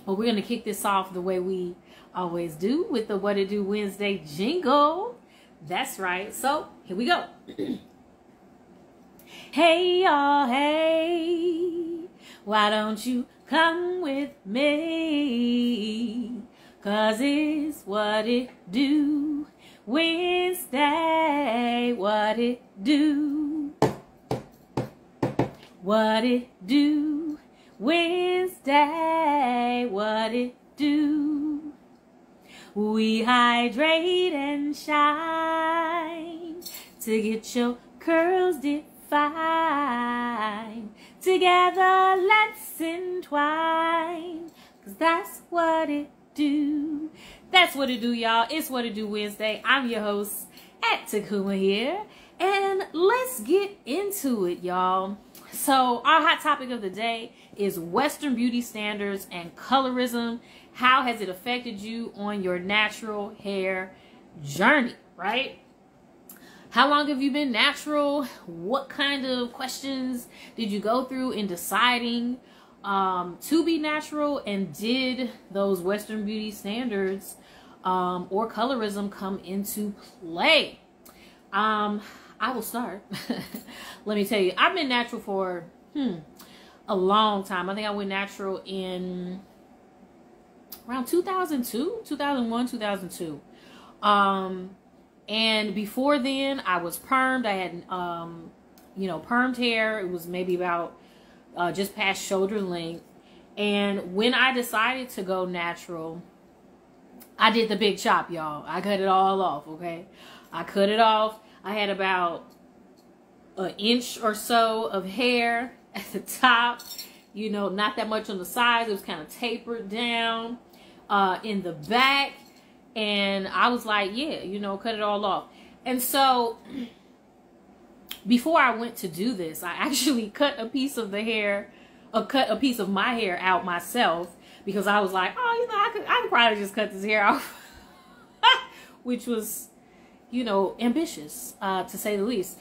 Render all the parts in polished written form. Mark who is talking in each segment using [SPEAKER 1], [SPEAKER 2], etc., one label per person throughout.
[SPEAKER 1] But we're going to kick this off the way we always do with the What It Do Wednesday jingle. That's right. So here we go. Hey, y'all, hey, why don't you come with me? 'Cause it's What It Do Wednesday. What it do? What it do? Wednesday. What it do? We hydrate and shine to get your curls defined. Together let's entwine, 'cause that's what it do. That's what it do, y'all. It's What It Do Wednesday. I'm your host, Takuma here. And let's get into it, y'all. So our hot topic of the day is Western beauty standards and colorism. How has it affected you on your natural hair journey, right? How long have you been natural? What kind of questions did you go through in deciding to be natural? And did those Western beauty standards or colorism come into play? I will start. Let me tell you, I've been natural for a long time. I think I went natural in around 2002, 2001, 2002. And before then, I was permed. I had, permed hair. It was maybe about just past shoulder length. And when I decided to go natural, I did the big chop, y'all. I cut it all off, okay? I cut it off. I had about an inch or so of hair at the top. You know, not that much on the sides. It was kind of tapered down in the back. And I was like, yeah, cut it all off. And so before I went to do this, I actually cut a piece of the hair, cut a piece of my hair out myself, because I was like, oh, I could probably just cut this hair off, which was, ambitious, to say the least.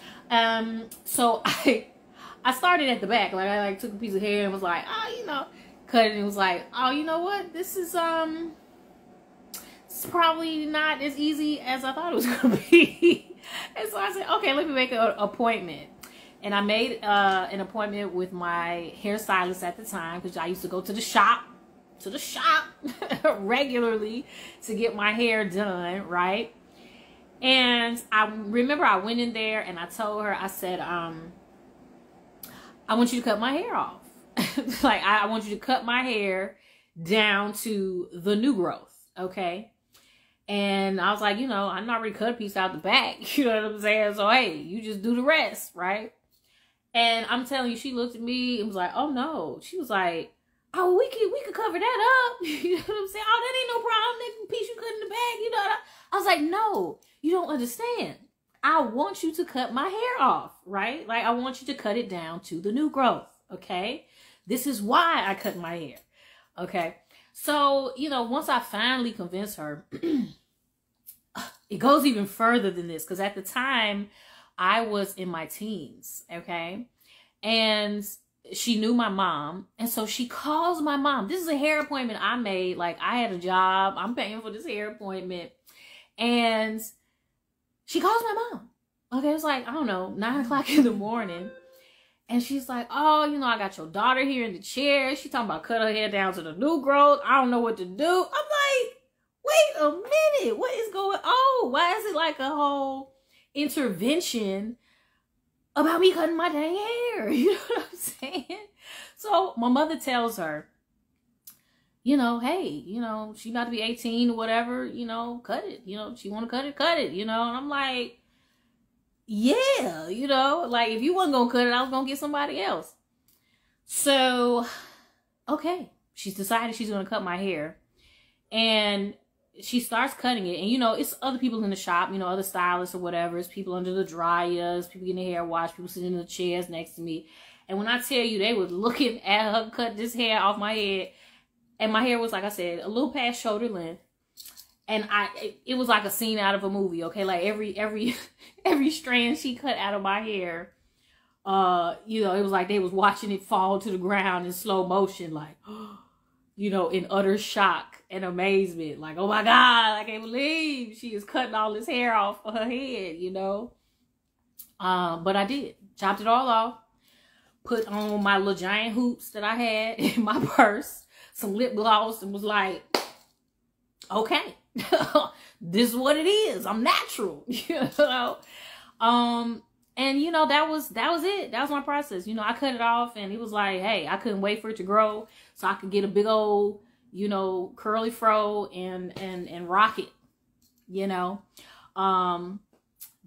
[SPEAKER 1] So I started at the back. Like, I took a piece of hair and was like, cut it. And it was like, oh, you know what? This is, it's probably not as easy as I thought it was going to be. And so I said, okay, let me make an appointment. And I made an appointment with my hairstylist at the time, because I used to go to the shop regularly to get my hair done, right? And I remember I went in there and I told her, I said, I want you to cut my hair off. Like, I want you to cut my hair down to the new growth, okay? And I was like, I already cut a piece out the back, you know what I'm saying? So, hey, you just do the rest, right? And I'm telling you, she looked at me and was like, oh, no. She was like, oh, we could cover that up. You know what I'm saying? Oh, that ain't no problem. That piece you cut in the back, I was like, no, you don't understand. I want you to cut my hair off, right? Like, I want you to cut it down to the new growth, okay? This is why I cut my hair, okay? So, once I finally convinced her, it goes even further than this, because at the time I was in my teens, okay? And she knew my mom, and so she calls my mom. This is a hair appointment I made. Like, I had a job. I'm paying for this hair appointment. And she calls my mom. Okay, it was like, I don't know, 9 o'clock in the morning. And she's like, oh, I got your daughter here in the chair. She talking about cut her hair down to the new growth. I don't know what to do. I'm like, wait a minute. What is going on? Why is it like a whole intervention about me cutting my dang hair? You know what I'm saying? So my mother tells her, hey, she about to be 18 or whatever, cut it. She want to cut it, And I'm like, yeah, like, if you wasn't going to cut it, I was going to get somebody else. So, okay, she's decided she's going to cut my hair. And she starts cutting it. And, it's other people in the shop, other stylists or whatever. It's people under the dryers, people getting their hair washed, people sitting in the chairs next to me. And when I tell you, they were looking at her cut this hair off my head. And my hair was, like I said, a little past shoulder length. And it was like a scene out of a movie, okay? Like, every strand she cut out of my hair, it was like they was watching it fall to the ground in slow motion, like, in utter shock and amazement. Like, oh my God, I can't believe she is cutting all this hair off of her head, But I did. Chopped it all off. Put on my little giant hoops that I had in my purse. Some lip gloss, and was like, okay, this is what it is. I'm natural, And that was it. That was my process. I cut it off, and it was like, hey, I couldn't wait for it to grow so I could get a big old, curly fro and rock it.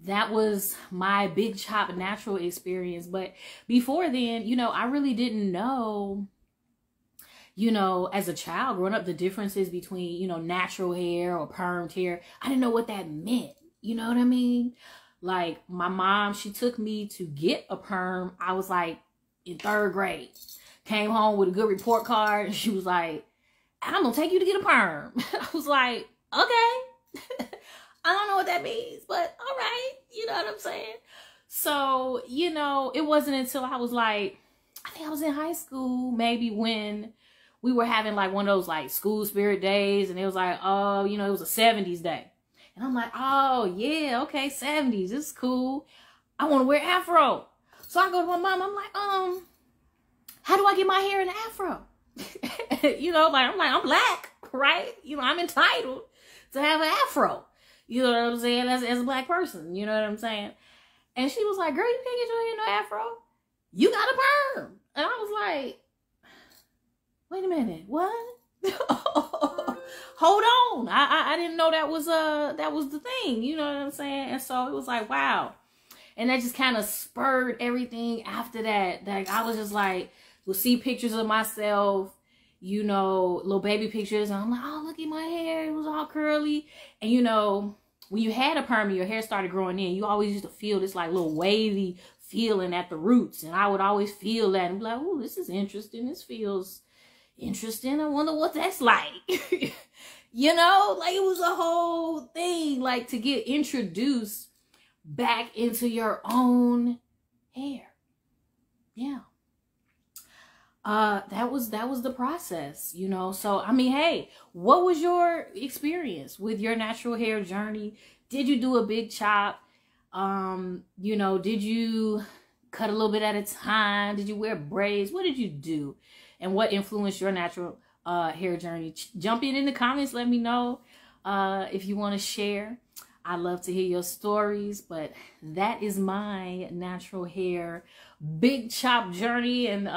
[SPEAKER 1] That was my big chop natural experience. But before then, I really didn't know, as a child growing up, the differences between, natural hair or permed hair. I didn't know what that meant. You know what I mean? Like, my mom, she took me to get a perm. I was like in 3rd grade. Came home with a good report card, and she was like, I'm gonna take you to get a perm. I was like, okay. I don't know what that means, but all right. You know what I'm saying? So, it wasn't until I was like, I think I was in high school, maybe, when we were having like one of those like school spirit days, and it was like, oh, it was a 70s day. And I'm like, oh, yeah, okay, 70s, this is cool. I want to wear afro. So I go to my mom, I'm like, how do I get my hair in an afro? I'm black, right? I'm entitled to have an afro. You know what I'm saying? As a black person, you know what I'm saying? And she was like, girl, you can't get your hair in no afro. You got a perm. And I was like, wait a minute, what? Hold on. I didn't know that was the thing, you know what I'm saying? And so it was like, wow. And that just kind of spurred everything after that. Like, I was just like, would see pictures of myself, little baby pictures, and I'm like, oh, look at my hair, it was all curly. And when you had a perm and your hair started growing in, you always used to feel this like little wavy feeling at the roots. And I would always feel that and be like, oh, this is interesting. This feels interesting. I wonder what that's like. Like, it was a whole thing, like, to get introduced back into your own hair. Yeah. That was the process, So, I mean, hey, what was your experience with your natural hair journey? Did you do a big chop? Did you cut a little bit at a time? Did you wear braids? What did you do? And what influenced your natural hair journey? Jump in the comments. Let me know if you want to share. I love to hear your stories, but that is my natural hair big chop journey, and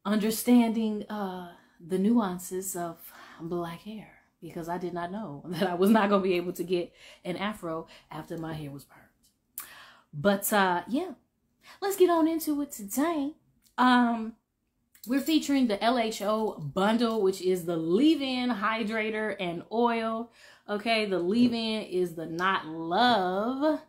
[SPEAKER 1] understanding the nuances of black hair, because I did not know that I was not going to be able to get an afro after my hair was permed. But yeah, let's get on into it today. We're featuring the LHO bundle, which is the leave-in hydrator and oil. Okay, the leave-in is the Not Love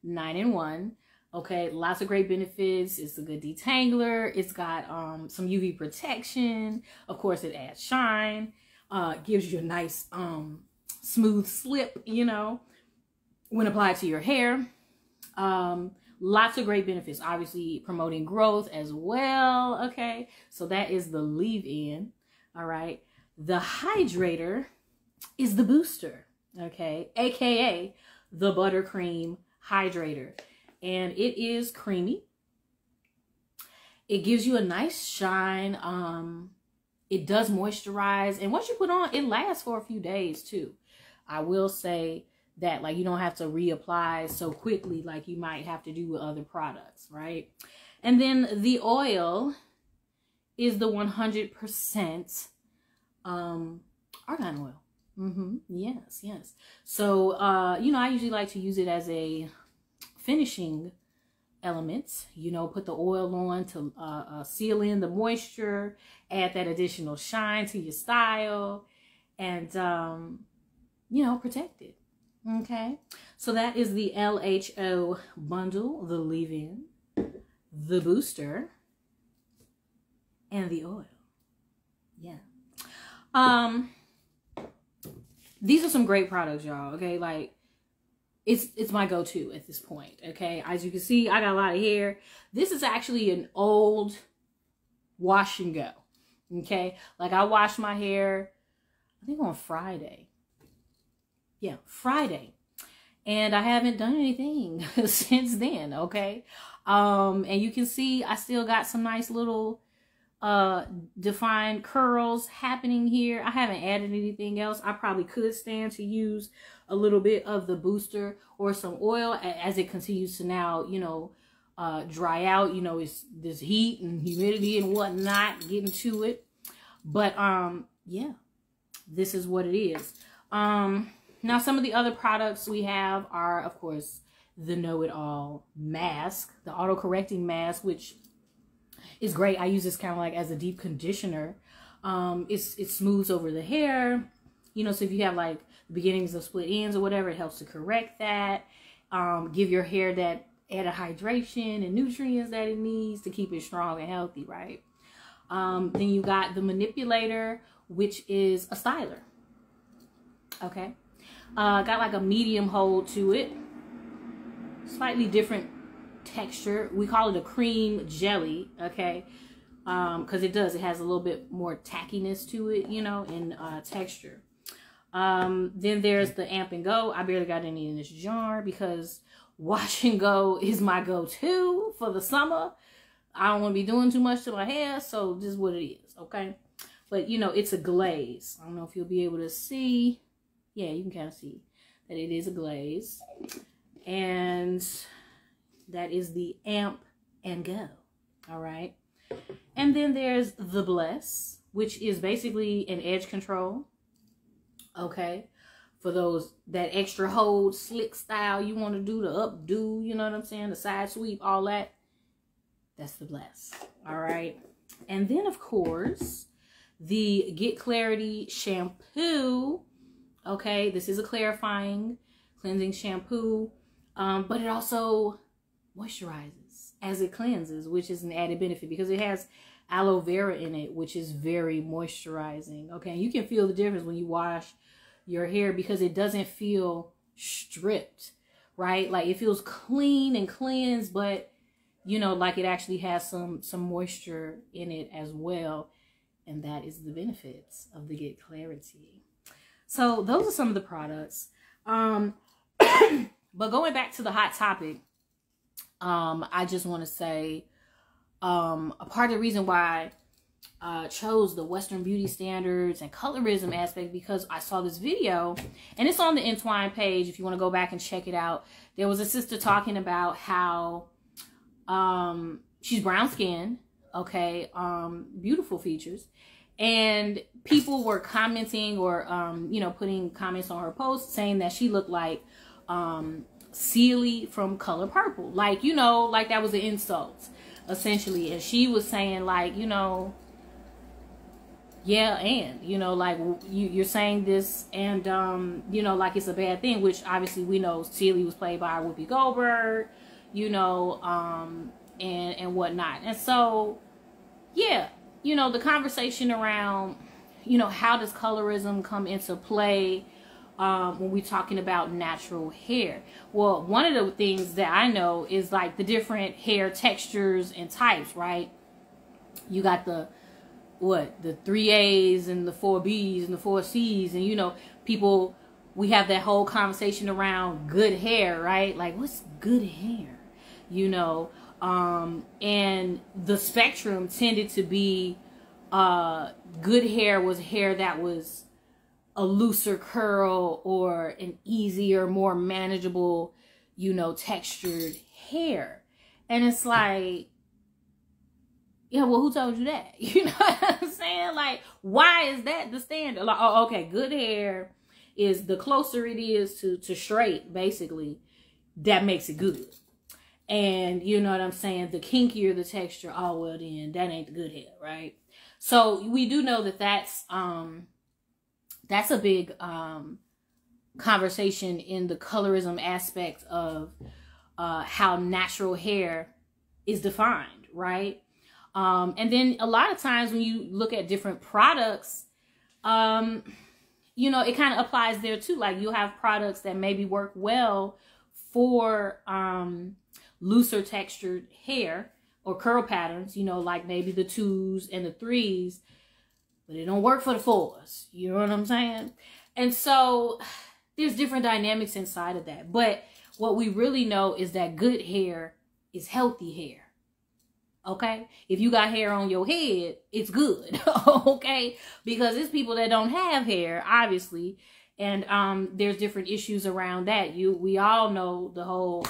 [SPEAKER 1] 9-in-1. Okay, lots of great benefits. It's a good detangler. It's got some UV protection. Of course, it adds shine. Gives you a nice smooth slip, when applied to your hair. Lots of great benefits. Obviously, promoting growth as well. Okay, so that is the leave-in. All right. The hydrator is the booster. Okay, aka the buttercream hydrator. And it is creamy. It gives you a nice shine. It does moisturize. And once you put on, it lasts for a few days too. I will say that, like, you don't have to reapply so quickly like you might have to do with other products, right? And then the oil is the 100% argan oil. Yes. So, I usually like to use it as a finishing element, put the oil on to seal in the moisture, add that additional shine to your style, and, protect it. Okay. So that is the LHO bundle, the leave-in, the booster, and the oil. Yeah. These are some great products, y'all. Okay. Like, it's my go-to at this point. Okay. As you can see, I got a lot of hair. This is actually an old wash and go. Okay. Like I washed my hair, I think on Friday. Yeah, Friday. And I haven't done anything since then. Okay. And you can see I still got some nice little defined curls happening here. I haven't added anything else. I probably could stand to use a little bit of the booster or some oil as it continues to now, you know, dry out. You know, it's this heat and humidity and whatnot getting to it. But yeah, this is what it is. Now some of the other products we have are, of course, the Know-It-All mask, the auto-correcting mask, which is great. I use this kind of like as a deep conditioner. It smooths over the hair, you know, so if you have like the beginnings of split ends or whatever, it helps to correct that. Give your hair that added hydration and nutrients that it needs to keep it strong and healthy, right? Then you got the manipulator, which is a styler. Okay. Got like a medium hold to it. Slightly different texture. We call it a cream jelly, okay? Because it has a little bit more tackiness to it, you know, in texture. Then there's the Amp and Go. I barely got any in this jar because Wash and Go is my go-to for the summer. I don't want to be doing too much to my hair, so this is what it is, okay? But, you know, it's a glaze. I don't know if you'll be able to see. Yeah, you can kind of see that it is a glaze. And that is the Amp and Go, all right? And then there's the Bless, which is basically an edge control, okay? For those, that extra hold, slick style you want to do, the updo, you know what I'm saying? The side sweep, all that. That's the Bless, all right? And then, of course, the Get Clarity shampoo, okay? This is a clarifying, cleansing shampoo, but it also moisturizes as it cleanses, which is an added benefit because it has aloe vera in it, which is very moisturizing, okay? You can feel the difference when you wash your hair because it doesn't feel stripped, right? Like it feels clean and cleansed, but you know, like it actually has some moisture in it as well. And that is the benefits of the Get Clarity. So those are some of the products. But going back to the hot topic, I just want to say, a part of the reason why I chose the Western beauty standards and colorism aspect, because I saw this video, and it's on the ENTWINE page if you want to go back and check it out. There was a sister talking about how she's brown skinned, okay, beautiful features, and people were commenting or you know, putting comments on her post saying that she looked like Celie from Color Purple, like, you know, like that was an insult essentially. And she was saying like, you know, yeah, and you know, like you're saying this and you know, like it's a bad thing, which obviously we know Celie was played by Whoopi Goldberg, you know, and whatnot. And so, yeah, you know, the conversation around, you know, how does colorism come into play when we're talking about natural hair? Well, one of the things that I know is like the different hair textures and types, right? You got the 3A's and the 4B's and the 4C's, and you know, people, we have that whole conversation around good hair, right? Like, what's good hair? You know, and the spectrum tended to be good hair was hair that was a looser curl or an easier, more manageable, you know, textured hair. And it's like, yeah, well, who told you that? You know what I'm saying? Like, why is that the standard? Like, oh, okay, good hair is the closer it is to straight, basically, that makes it good. And you know what I'm saying? The kinkier the texture, oh, well then, that ain't the good hair, right? So we do know that that's a big conversation in the colorism aspect of how natural hair is defined, right? And then a lot of times when you look at different products, you know, it kind of applies there too. Like you'll have products that maybe work well for looser textured hair or curl patterns, you know, like maybe the 2s and the 3s, but it don't work for the fours. You know what I'm saying? And so there's different dynamics inside of that. But what we really know is that good hair is healthy hair. Okay? If you got hair on your head, it's good. Okay? Because it's people that don't have hair, obviously. And there's different issues around that. We all know the whole,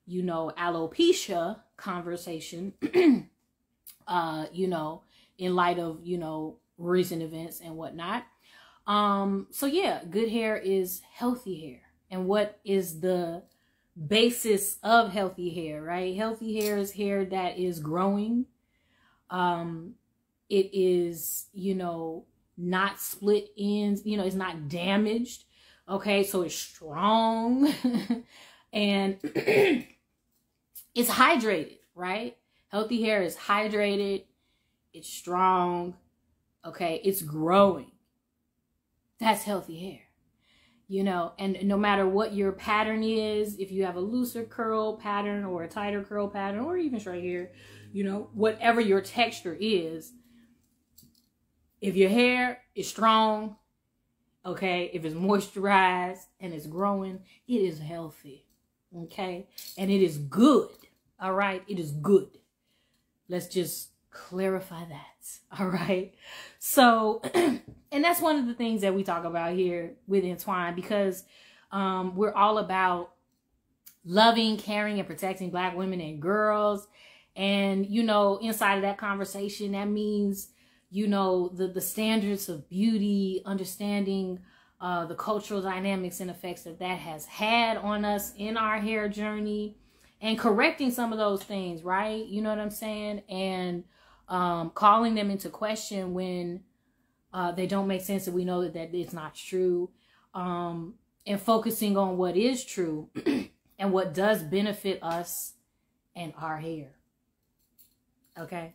[SPEAKER 1] you know, alopecia conversation, you know, in light of, you know, recent events and whatnot. So yeah, good hair is healthy hair. And what is the basis of healthy hair, right? Healthy hair is hair that is growing. It is, you know, not split ends, you know, it's not damaged. Okay, so it's strong and it's hydrated, right? Healthy hair is hydrated, it's strong, okay, it's growing. That's healthy hair. You know, and no matter what your pattern is, if you have a looser curl pattern or a tighter curl pattern or even straight hair, you know, whatever your texture is, if your hair is strong, okay, if it's moisturized and it's growing, it is healthy, okay? And it is good, all right? It is good. Let's just clarify that, all right? So, and that's one of the things that we talk about here with ENTWINE, because we're all about loving, caring, and protecting Black women and girls. And, you know, inside of that conversation, that means, you know, the standards of beauty, understanding the cultural dynamics and effects that has had on us in our hair journey, and correcting some of those things, right? You know what I'm saying? And calling them into question when they don't make sense, and we know that it's not true, and focusing on what is true and what does benefit us and our hair. Okay,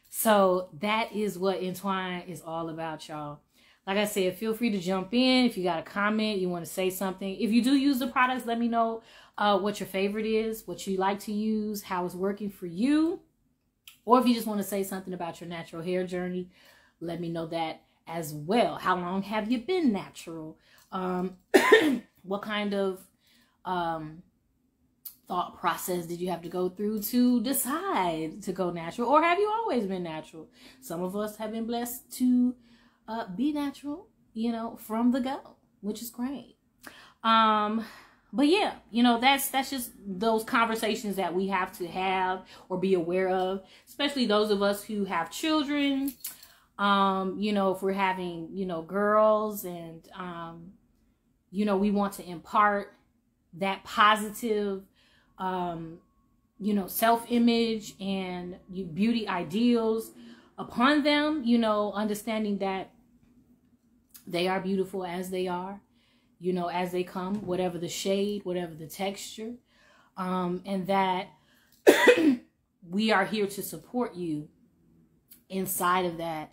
[SPEAKER 1] so that is what ENTWINE is all about, y'all. Like I said, feel free to jump in if you got a comment, you want to say something. If you do use the products, let me know what your favorite is, what you like to use, how it's working for you. Or if you just want to say something about your natural hair journey, let me know that as well. How long have you been natural? What kind of thought process did you have to go through to decide to go natural? Or have you always been natural? Some of us have been blessed to be natural, you know, from the go, which is great. But yeah, you know, that's just those conversations that we have to have or be aware of, especially those of us who have children. You know, if we're having, you know, girls, and, you know, we want to impart that positive, you know, self-image and beauty ideals upon them, you know, understanding that they are beautiful as they are, you know, as they come, whatever the shade, whatever the texture, and that we are here to support you inside of that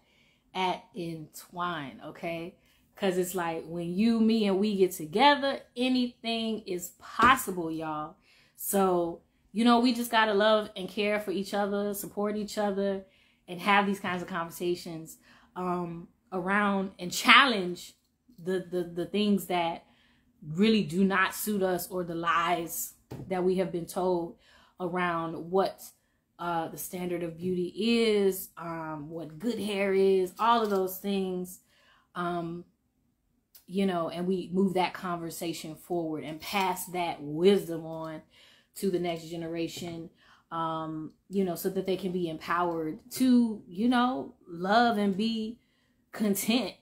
[SPEAKER 1] at ENTWINE, okay? Because it's like when you, me, and we get together, anything is possible, y'all. So, you know, we just got to love and care for each other, support each other, and have these kinds of conversations around and challenge the things that really do not suit us, or the lies that we have been told around what the standard of beauty is, what good hair is, all of those things, you know, and we move that conversation forward and pass that wisdom on to the next generation, you know, so that they can be empowered to, you know, love and be content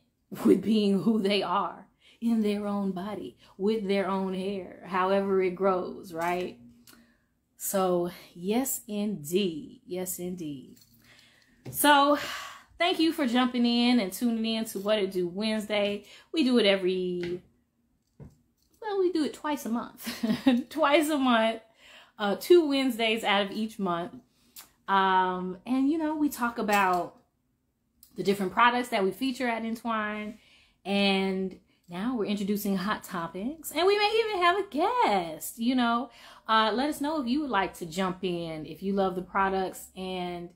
[SPEAKER 1] with being who they are in their own body, with their own hair, however it grows, right? So, yes, indeed. Yes, indeed. So, thank you for jumping in and tuning in to What It Do Wednesday. We do it we do it twice a month. Twice a month. 2 Wednesdays out of each month. And, you know, we talk about the different products that we feature at ENTWINE. And now we're introducing hot topics. And we may even have a guest, you know. Let us know if you would like to jump in, if you love the products and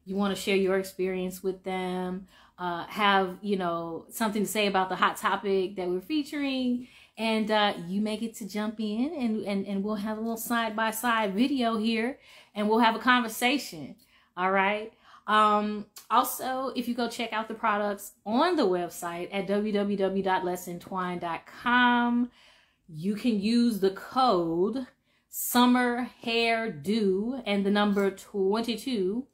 [SPEAKER 1] you want to share your experience with them. have, you know, something to say about the hot topic that we're featuring, and you may get to jump in and we'll have a little side-by-side video here, and we'll have a conversation. All right. Also, if you go check out the products on the website at www.letsentwine.com, you can use the code Summer Hairdo and the number 22,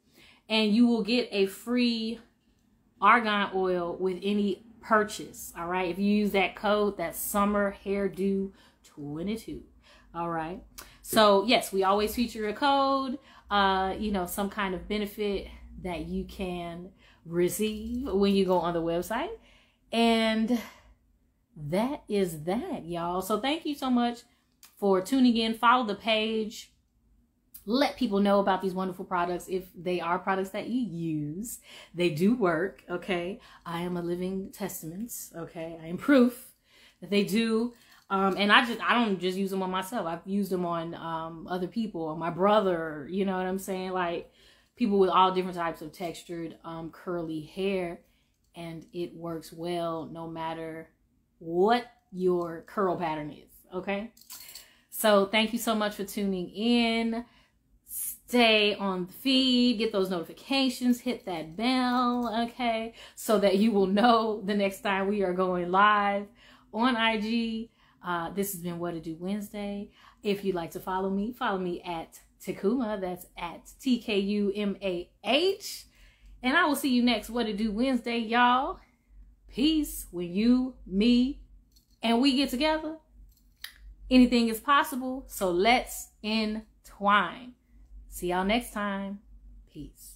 [SPEAKER 1] and you will get a free argan oil with any purchase. All right. If you use that code, that's Summer Hairdo 22. All right. So yes, we always feature a code, you know, some kind of benefit that you can receive when you go on the website. And that is that, y'all. So thank you so much for tuning in. Follow the page. Let people know about these wonderful products if they are products that you use. They do work, okay? I am a living testament, okay? I am proof that they do. And I don't just use them on myself. I've used them on other people, on my brother, you know what I'm saying? Like people with all different types of textured curly hair, and it works well no matter what your curl pattern is, okay? So thank you so much for tuning in. Stay on the feed, get those notifications, hit that bell, okay? So that you will know the next time we are going live on IG. This has been What to Do Wednesday. If you'd like to follow me at Takuma. That's at TKUMAH. And I will see you next What to Do Wednesday, y'all. Peace. When you, me, and we get together, anything is possible. So let's entwine. See y'all next time. Peace.